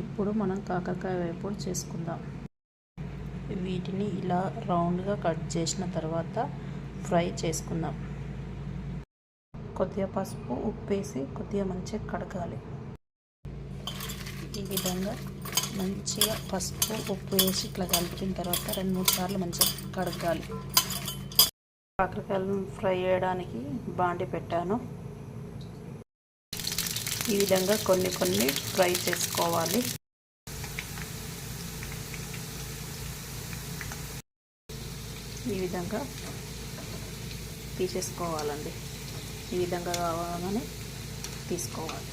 ఇప్పుడు మనం కాకరకాయ వేపుడు చేసుకుందాం. వీటిని ఇలా రౌండ్గా కట్ చేసిన తర్వాత ఫ్రై చేసుకుందాం. కొద్దిగా పసుపు, ఉప్పు వేసి కొద్దిగా మంచిగా కడగాలి. ఈ విధంగా మంచిగా పసుపు, ఉప్పు వేసి ఇట్లా కలిపిన తర్వాత 2-3 సార్లు మంచిగా కడగాలి. కాకరకాయలను ఫ్రై చేయడానికి బాండి పెట్టాను. ఈ విధంగా కొన్ని ఫ్రై చేసుకోవాలి. ఈ విధంగా తీసేసుకోవాలండి. ఈ విధంగా కావాలని తీసుకోవాలి.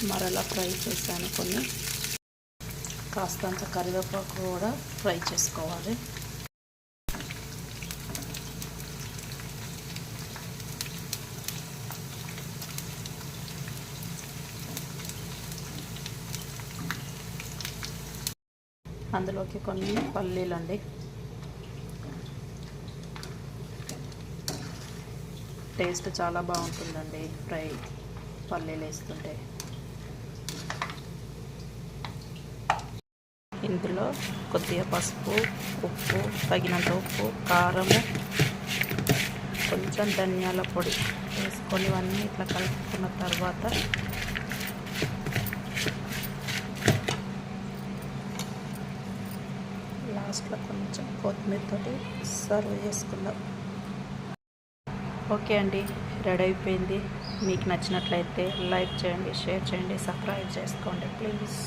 మరలా ఫ్రై చేశాను కొన్ని. కాస్తంత కరివేపాకు కూడా ఫ్రై చేసుకోవాలి. అందులోకి కొన్ని పల్లీలు అండి. టేస్ట్ చాలా బాగుంటుందండి ఫ్రై పల్లీలు వేస్తుంటే. ఇందులో కొద్దిగా పసుపు, ఉప్పు, తగినంత ఉప్పు, కారము, కొంచెం ధనియాల పొడి వేసుకొని ఇవన్నీ ఇట్లా కలుపుకున్న తర్వాత లాస్ట్లో కొంచెం కొత్తిమీరతోటి సర్వ్ చేసుకుందాం. ఓకే అండి, రెడీ అయిపోయింది. మీకు నచ్చినట్లయితే లైక్ చేయండి, షేర్ చేయండి, సబ్స్క్రైబ్ చేసుకోండి ప్లీజ్.